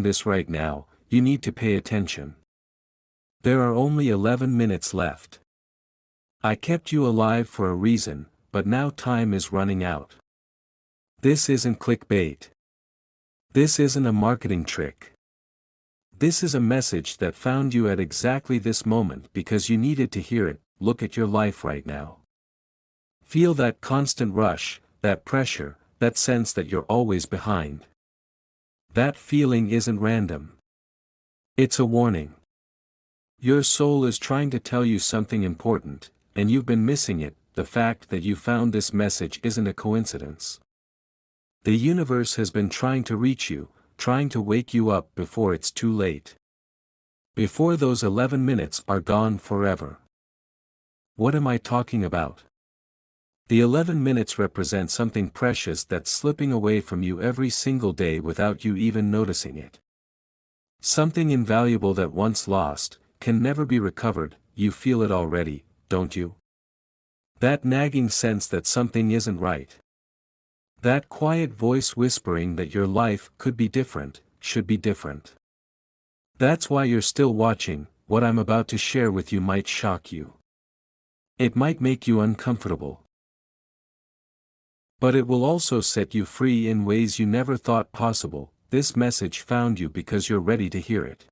this right now, you need to pay attention. There are only 11 minutes left. I kept you alive for a reason, but now time is running out. This isn't clickbait. This isn't a marketing trick. This is a message that found you at exactly this moment because you needed to hear it. Look at your life right now. Feel that constant rush, that pressure, that sense that you're always behind. That feeling isn't random. It's a warning. Your soul is trying to tell you something important, and you've been missing it. The fact that you found this message isn't a coincidence. The universe has been trying to reach you, trying to wake you up before it's too late. Before those 11 minutes are gone forever. What am I talking about? The 11 minutes represent something precious that's slipping away from you every single day without you even noticing it. Something invaluable that once lost, can never be recovered. You feel it already, don't you? That nagging sense that something isn't right. That quiet voice whispering that your life could be different, should be different. That's why you're still watching. What I'm about to share with you might shock you. It might make you uncomfortable. But it will also set you free in ways you never thought possible. This message found you because you're ready to hear it.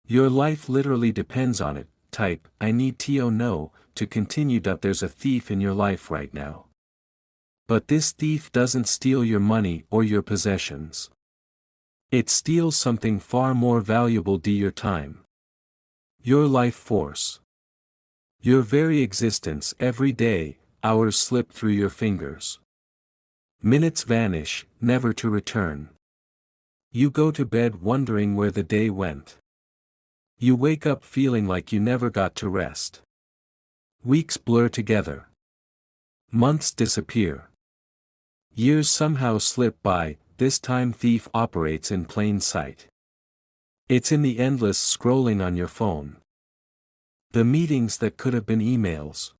Your life literally depends on it. Type, I need to know, to continue. There's a thief in your life right now. But this thief doesn't steal your money or your possessions. It steals something far more valuable, your time. Your life force. Your very existence. Every day, hours slip through your fingers. Minutes vanish, never to return. You go to bed wondering where the day went. You wake up feeling like you never got to rest. Weeks blur together. Months disappear. Years somehow slip by. This time thief operates in plain sight. It's in the endless scrolling on your phone. The meetings that could have been emails.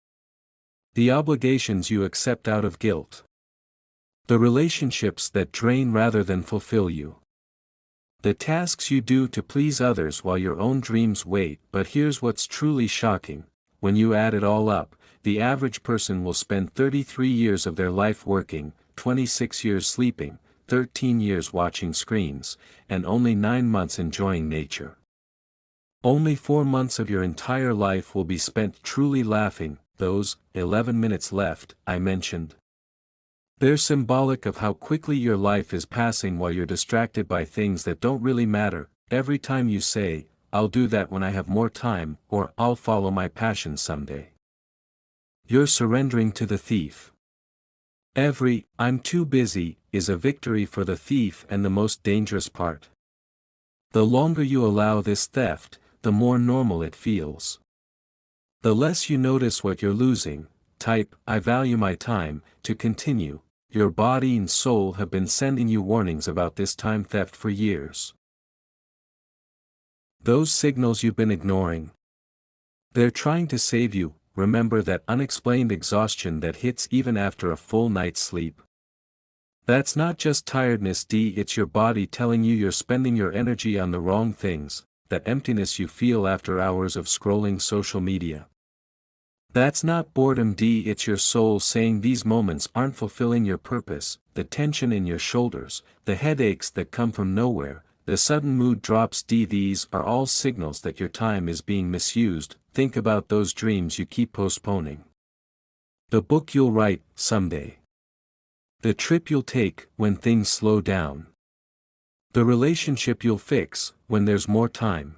The obligations you accept out of guilt. The relationships that drain rather than fulfill you. The tasks you do to please others while your own dreams wait. But here's what's truly shocking. When you add it all up, the average person will spend 33 years of their life working, 26 years sleeping, 13 years watching screens, and only 9 months enjoying nature. Only 4 months of your entire life will be spent truly laughing. Those 11 minutes left, I mentioned. They're symbolic of how quickly your life is passing while you're distracted by things that don't really matter. Every time you say, I'll do that when I have more time, or I'll follow my passion someday, you're surrendering to the thief. Every, I'm too busy, is a victory for the thief. And the most dangerous part. The longer you allow this theft, the more normal it feels. The less you notice what you're losing. Type, I value my time, to continue. Your body and soul have been sending you warnings about this time theft for years. Those signals you've been ignoring. They're trying to save you. Remember that unexplained exhaustion that hits even after a full night's sleep? That's not just tiredness, it's your body telling you you're spending your energy on the wrong things. That emptiness you feel after hours of scrolling social media. That's not boredom, it's your soul saying these moments aren't fulfilling your purpose. The tension in your shoulders, the headaches that come from nowhere, the sudden mood drops, these are all signals that your time is being misused. Think about those dreams you keep postponing. The book you'll write someday. The trip you'll take when things slow down. The relationship you'll fix when there's more time.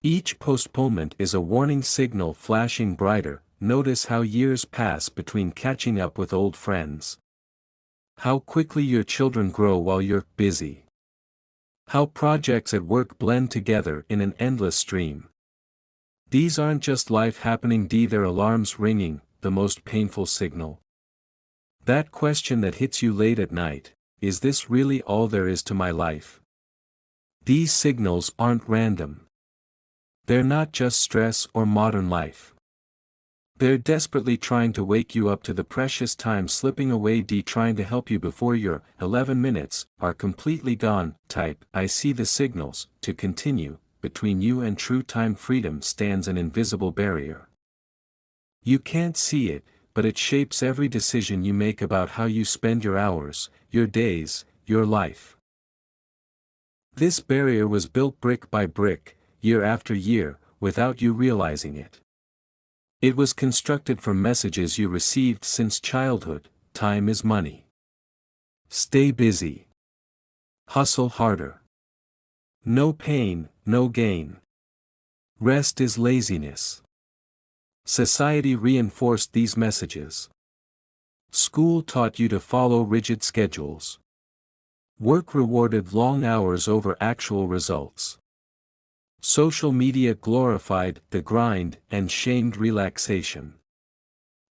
Each postponement is a warning signal flashing brighter. Notice how years pass between catching up with old friends. How quickly your children grow while you're busy. How projects at work blend together in an endless stream. These aren't just life happening, they're alarms ringing, the most painful signal. That question that hits you late at night, is this really all there is to my life? These signals aren't random. They're not just stress or modern life. They're desperately trying to wake you up to the precious time slipping away, trying to help you before your 11 minutes are completely gone. Type, I see the signals. To continue, between you and true time freedom stands an invisible barrier. You can't see it, but it shapes every decision you make about how you spend your hours, your days, your life. This barrier was built brick by brick, year after year, without you realizing it. It was constructed from messages you received since childhood: time is money. Stay busy. Hustle harder. No pain, no gain. Rest is laziness. Society reinforced these messages. School taught you to follow rigid schedules. Work rewarded long hours over actual results. Social media glorified the grind and shamed relaxation.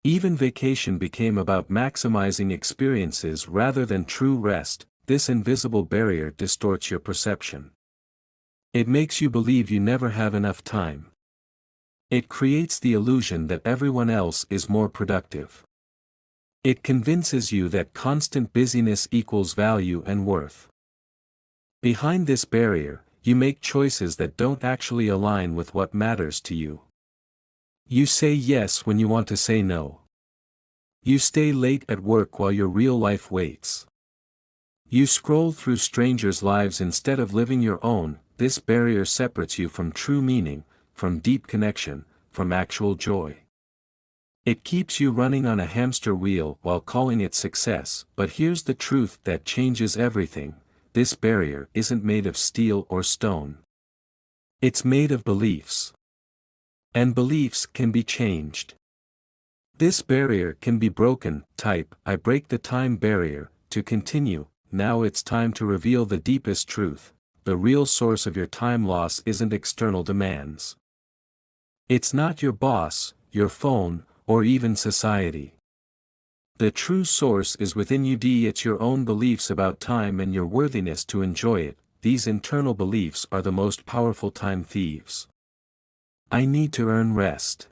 Even vacation became about maximizing experiences rather than true rest. This invisible barrier distorts your perception. It makes you believe you never have enough time. It creates the illusion that everyone else is more productive. It convinces you that constant busyness equals value and worth. Behind this barrier, you make choices that don't actually align with what matters to you. You say yes when you want to say no. You stay late at work while your real life waits. You scroll through strangers' lives instead of living your own. This barrier separates you from true meaning, from deep connection, from actual joy. It keeps you running on a hamster wheel while calling it success. But here's the truth that changes everything: this barrier isn't made of steel or stone. It's made of beliefs. And beliefs can be changed. This barrier can be broken. Type, I break the time barrier. To continue, now it's time to reveal the deepest truth. The real source of your time loss isn't external demands. It's not your boss, your phone, or even society. The true source is within you. It's your own beliefs about time and your worthiness to enjoy it. These internal beliefs are the most powerful time thieves. I need to earn rest.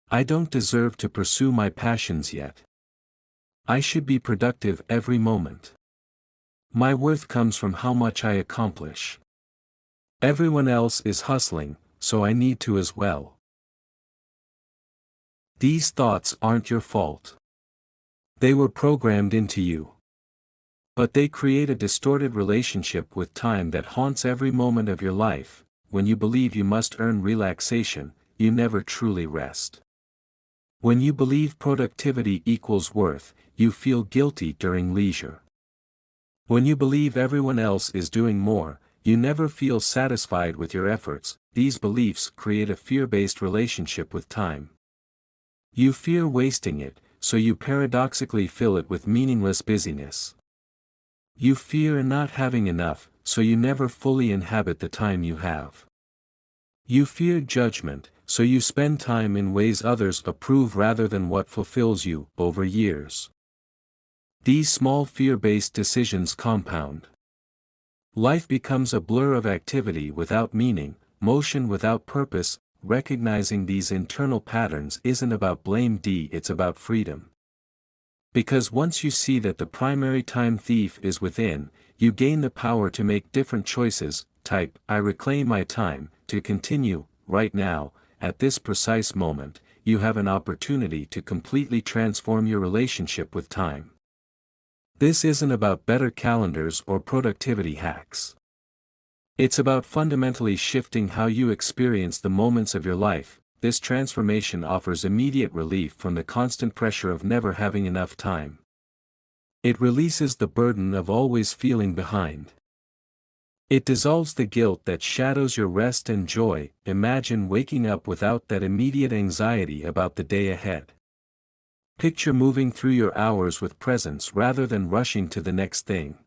I don't deserve to pursue my passions yet. I should be productive every moment. My worth comes from how much I accomplish. Everyone else is hustling, so I need to as well. These thoughts aren't your fault. They were programmed into you. But they create a distorted relationship with time that haunts every moment of your life. When you believe you must earn relaxation, you never truly rest. When you believe productivity equals worth, you feel guilty during leisure. When you believe everyone else is doing more, you never feel satisfied with your efforts. These beliefs create a fear-based relationship with time. You fear wasting it, so you paradoxically fill it with meaningless busyness. You fear not having enough, so you never fully inhabit the time you have. You fear judgment, so you spend time in ways others approve rather than what fulfills you. Over years, these small fear-based decisions compound. Life becomes a blur of activity without meaning, motion without purpose. Recognizing these internal patterns isn't about blame, it's about freedom. Because once you see that the primary time thief is within, you gain the power to make different choices. Type, I reclaim my time. To continue, right now, at this precise moment, you have an opportunity to completely transform your relationship with time. This isn't about better calendars or productivity hacks. It's about fundamentally shifting how you experience the moments of your life. This transformation offers immediate relief from the constant pressure of never having enough time. It releases the burden of always feeling behind. It dissolves the guilt that shadows your rest and joy. Imagine waking up without that immediate anxiety about the day ahead. Picture moving through your hours with presence rather than rushing to the next thing.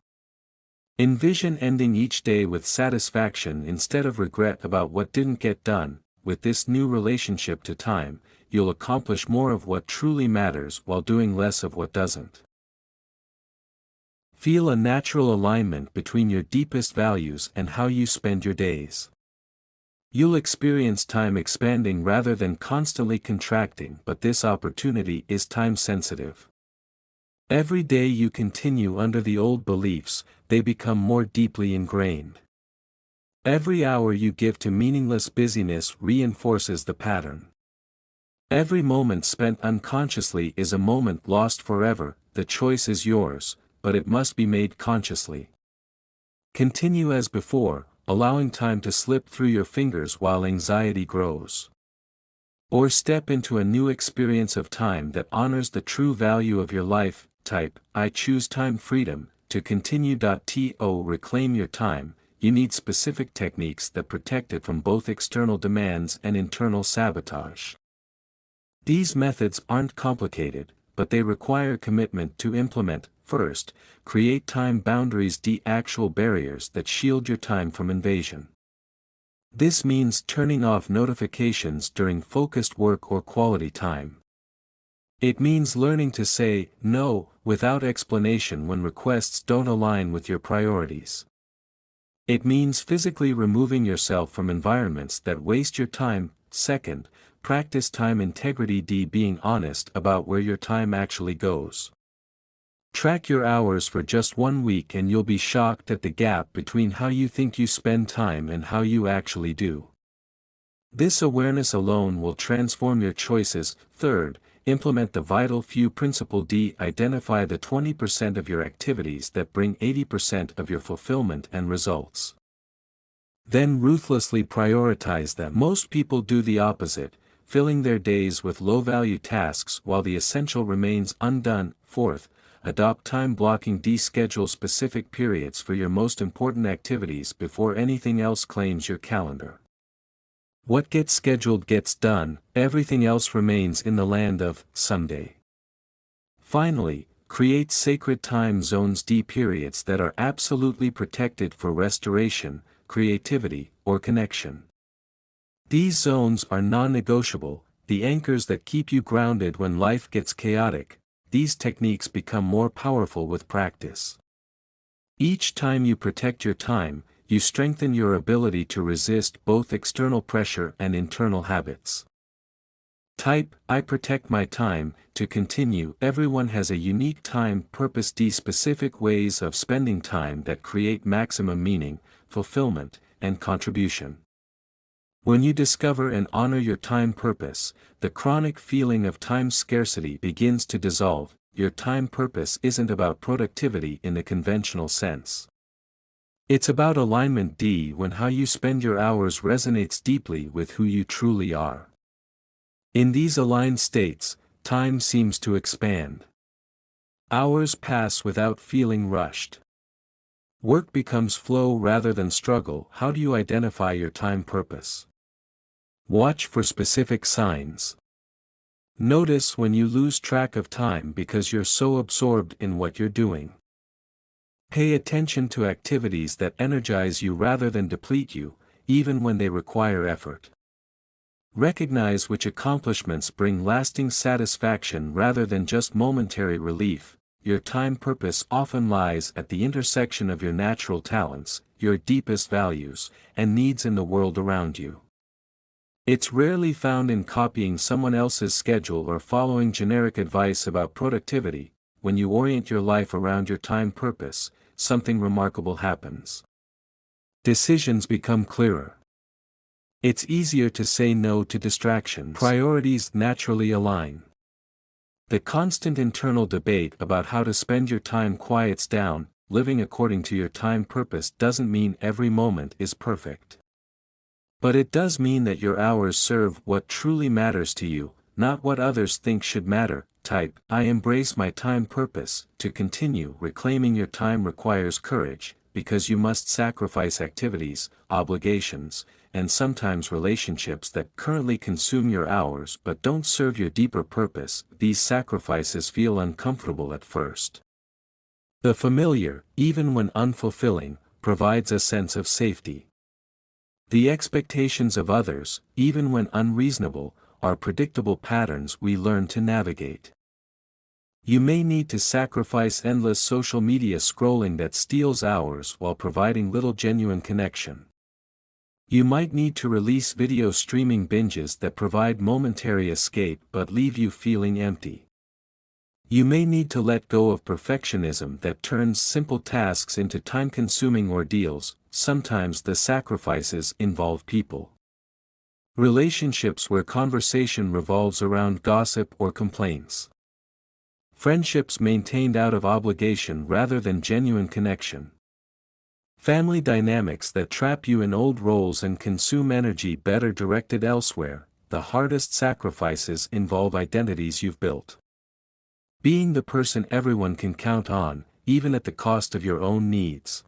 Envision ending each day with satisfaction instead of regret about what didn't get done. With this new relationship to time, you'll accomplish more of what truly matters while doing less of what doesn't. Feel a natural alignment between your deepest values and how you spend your days. You'll experience time expanding rather than constantly contracting, but this opportunity is time-sensitive. Every day you continue under the old beliefs, they become more deeply ingrained. Every hour you give to meaningless busyness reinforces the pattern. Every moment spent unconsciously is a moment lost forever. The choice is yours, but it must be made consciously. Continue as before, allowing time to slip through your fingers while anxiety grows. Or step into a new experience of time that honors the true value of your life. Type, I choose time freedom, to continue. To reclaim your time, you need specific techniques that protect it from both external demands and internal sabotage. These methods aren't complicated, but they require commitment to implement. First, create time boundaries. Actual barriers that shield your time from invasion. This means turning off notifications during focused work or quality time. It means learning to say no without explanation when requests don't align with your priorities. It means physically removing yourself from environments that waste your time. Second, practice time integrity. Being honest about where your time actually goes. Track your hours for just 1 week and you'll be shocked at the gap between how you think you spend time and how you actually do. This awareness alone will transform your choices. Third, implement the vital few principle. Identify the 20% of your activities that bring 80% of your fulfillment and results. Then ruthlessly prioritize them. Most people do the opposite, filling their days with low-value tasks while the essential remains undone. Fourth, adopt time blocking. Schedule specific periods for your most important activities before anything else claims your calendar. What gets scheduled gets done, everything else remains in the land of someday. Finally, create sacred time zones. Periods that are absolutely protected for restoration, creativity, or connection. These zones are non-negotiable, the anchors that keep you grounded when life gets chaotic. These techniques become more powerful with practice. Each time you protect your time, you strengthen your ability to resist both external pressure and internal habits. Type, I protect my time. To continue, everyone has a unique time purpose. Specific ways of spending time that create maximum meaning, fulfillment, and contribution. When you discover and honor your time purpose, the chronic feeling of time scarcity begins to dissolve. Your time purpose isn't about productivity in the conventional sense. It's about alignment. When how you spend your hours resonates deeply with who you truly are. In these aligned states, time seems to expand. Hours pass without feeling rushed. Work becomes flow rather than struggle. How do you identify your time purpose? Watch for specific signs. Notice when you lose track of time because you're so absorbed in what you're doing. Pay attention to activities that energize you rather than deplete you, even when they require effort. Recognize which accomplishments bring lasting satisfaction rather than just momentary relief. Your time purpose often lies at the intersection of your natural talents, your deepest values, and needs in the world around you. It's rarely found in copying someone else's schedule or following generic advice about productivity. When you orient your life around your time purpose, something remarkable happens. Decisions become clearer. It's easier to say no to distractions. Priorities naturally align. The constant internal debate about how to spend your time quiets down. Living according to your time purpose doesn't mean every moment is perfect. But it does mean that your hours serve what truly matters to you, not what others think should matter. Type, I embrace my time purpose. To continue, reclaiming your time requires courage, because you must sacrifice activities, obligations, and sometimes relationships that currently consume your hours but don't serve your deeper purpose. These sacrifices feel uncomfortable at first. The familiar, even when unfulfilling, provides a sense of safety. The expectations of others, even when unreasonable, are predictable patterns we learn to navigate. You may need to sacrifice endless social media scrolling that steals hours while providing little genuine connection. You might need to release video streaming binges that provide momentary escape but leave you feeling empty. You may need to let go of perfectionism that turns simple tasks into time-consuming ordeals. Sometimes the sacrifices involve people. Relationships where conversation revolves around gossip or complaints. Friendships maintained out of obligation rather than genuine connection. Family dynamics that trap you in old roles and consume energy better directed elsewhere. The hardest sacrifices involve identities you've built. Being the person everyone can count on, even at the cost of your own needs.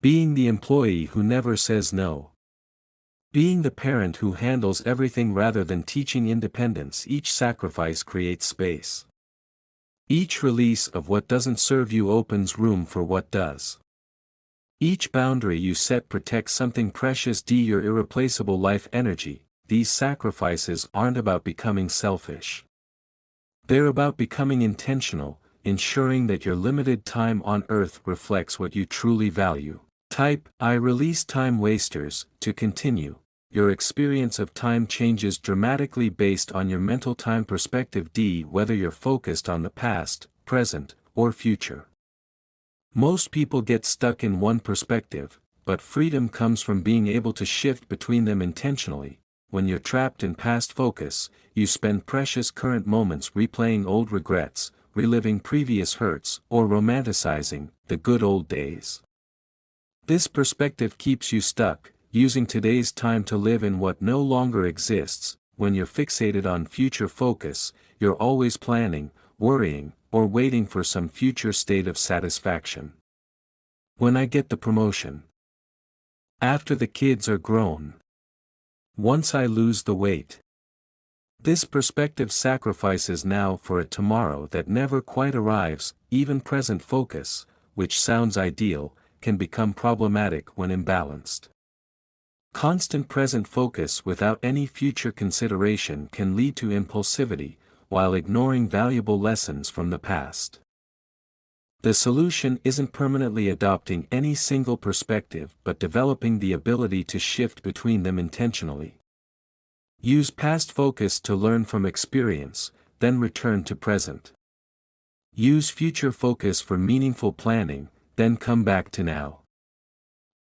Being the employee who never says no. Being the parent who handles everything rather than teaching independence. Each sacrifice creates space. Each release of what doesn't serve you opens room for what does. Each boundary you set protects something precious. Your irreplaceable life energy. These sacrifices aren't about becoming selfish. They're about becoming intentional, ensuring that your limited time on Earth reflects what you truly value. Type I release time wasters. To continue, your experience of time changes dramatically based on your mental time perspective. Whether you're focused on the past, present, or future. Most people get stuck in one perspective, but freedom comes from being able to shift between them intentionally. When you're trapped in past focus, you spend precious current moments replaying old regrets, reliving previous hurts, or romanticizing the good old days. This perspective keeps you stuck, using today's time to live in what no longer exists. When you're fixated on future focus, you're always planning, worrying, or waiting for some future state of satisfaction. When I get the promotion. After the kids are grown. Once I lose the weight. This perspective sacrifices now for a tomorrow that never quite arrives. Even present focus, which sounds ideal, can become problematic when imbalanced. Constant present focus without any future consideration can lead to impulsivity, while ignoring valuable lessons from the past. The solution isn't permanently adopting any single perspective but developing the ability to shift between them intentionally. Use past focus to learn from experience, then return to present. Use future focus for meaningful planning, then come back to now.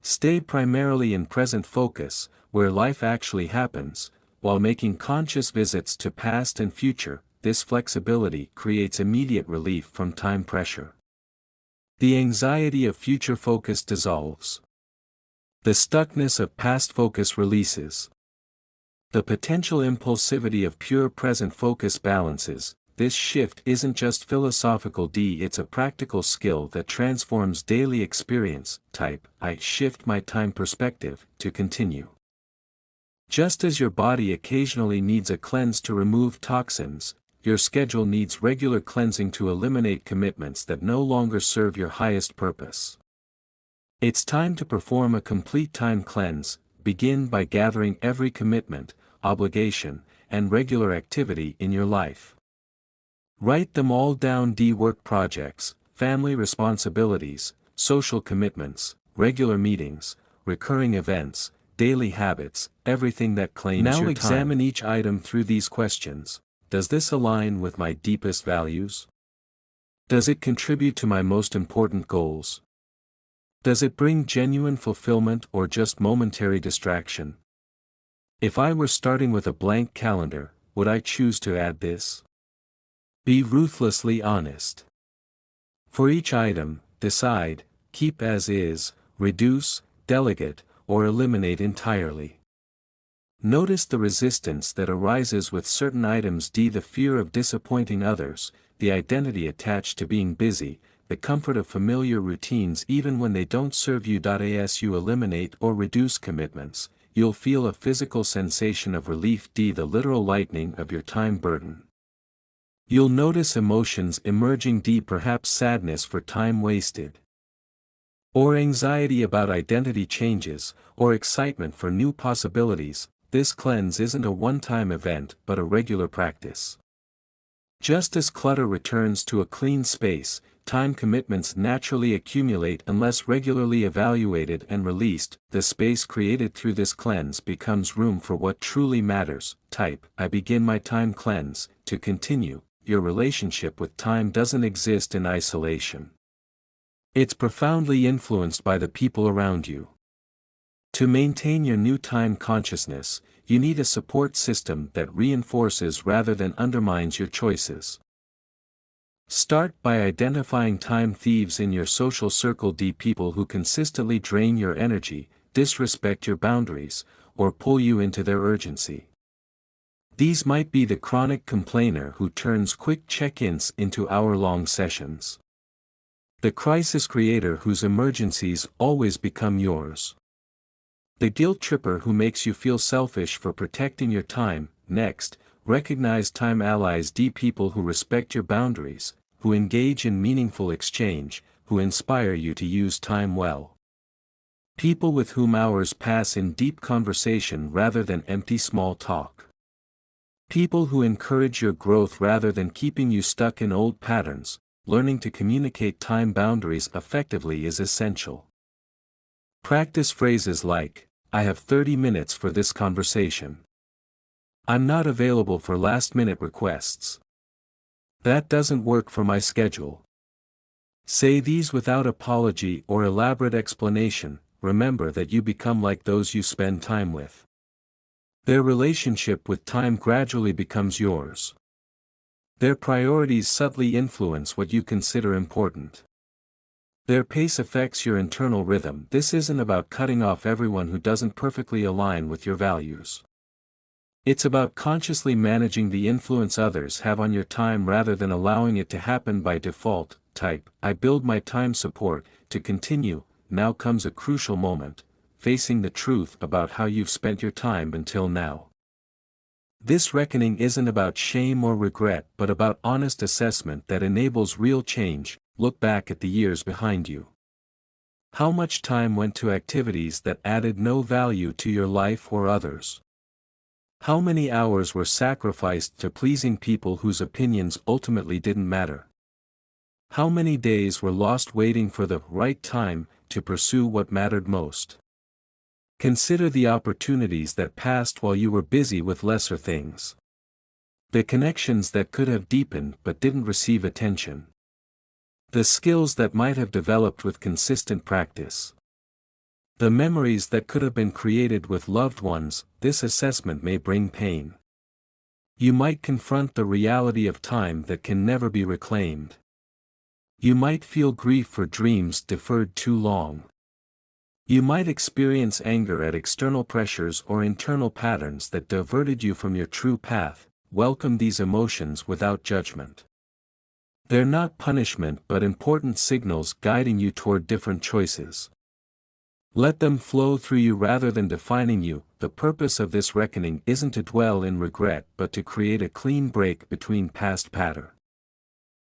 Stay primarily in present focus, where life actually happens, while making conscious visits to past and future. This flexibility creates immediate relief from time pressure. The anxiety of future focus dissolves. The stuckness of past focus releases. The potential impulsivity of pure present focus balances. This shift isn't just philosophical. It's a practical skill that transforms daily experience. Type I shift my time perspective. To continue. Just as your body occasionally needs a cleanse to remove toxins, your schedule needs regular cleansing to eliminate commitments that no longer serve your highest purpose. It's time to perform a complete time cleanse. Begin by gathering every commitment, obligation, and regular activity in your life. Write them all down. Work projects, family responsibilities, social commitments, regular meetings, recurring events, daily habits, everything that claims your time. Now examine each item through these questions. Does this align with my deepest values? Does it contribute to my most important goals? Does it bring genuine fulfillment or just momentary distraction? If I were starting with a blank calendar, would I choose to add this? Be ruthlessly honest. For each item, decide, keep as is, reduce, delegate, or eliminate entirely. Notice the resistance that arises with certain items. The fear of disappointing others, the identity attached to being busy, the comfort of familiar routines even when they don't serve you. As you eliminate or reduce commitments, you'll feel a physical sensation of relief. The literal lightening of your time burden. You'll notice emotions emerging. Perhaps sadness for time wasted. Or anxiety about identity changes, or excitement for new possibilities. This cleanse isn't a one-time event but a regular practice. Just as clutter returns to a clean space, time commitments naturally accumulate unless regularly evaluated and released. The space created through this cleanse becomes room for what truly matters. Type, I begin my time cleanse. To continue, your relationship with time doesn't exist in isolation. It's profoundly influenced by the people around you. To maintain your new time consciousness, you need a support system that reinforces rather than undermines your choices. Start by identifying time thieves in your social circle. People who consistently drain your energy, disrespect your boundaries, or pull you into their urgency. These might be the chronic complainer who turns quick check-ins into hour-long sessions. The crisis creator whose emergencies always become yours. The guilt tripper who makes you feel selfish for protecting your time. Next, recognize time allies. People who respect your boundaries, who engage in meaningful exchange, who inspire you to use time well. People with whom hours pass in deep conversation rather than empty small talk. People who encourage your growth rather than keeping you stuck in old patterns. Learning to communicate time boundaries effectively is essential. Practice phrases like, I have 30 minutes for this conversation. I'm not available for last-minute requests. That doesn't work for my schedule. Say these without apology or elaborate explanation. Remember that you become like those you spend time with. Their relationship with time gradually becomes yours. Their priorities subtly influence what you consider important. Their pace affects your internal rhythm. This isn't about cutting off everyone who doesn't perfectly align with your values. It's about consciously managing the influence others have on your time rather than allowing it to happen by default. Type, I build my time support. To continue, now comes a crucial moment, facing the truth about how you've spent your time until now. This reckoning isn't about shame or regret but about honest assessment that enables real change. Look back at the years behind you. How much time went to activities that added no value to your life or others? How many hours were sacrificed to pleasing people whose opinions ultimately didn't matter? How many days were lost waiting for the right time to pursue what mattered most? Consider the opportunities that passed while you were busy with lesser things. The connections that could have deepened but didn't receive attention. The skills that might have developed with consistent practice. The memories that could have been created with loved ones. This assessment may bring pain. You might confront the reality of time that can never be reclaimed. You might feel grief for dreams deferred too long. You might experience anger at external pressures or internal patterns that diverted you from your true path. Welcome these emotions without judgment. They're not punishment but important signals guiding you toward different choices. Let them flow through you rather than defining you. The purpose of this reckoning isn't to dwell in regret but to create a clean break between past patterns.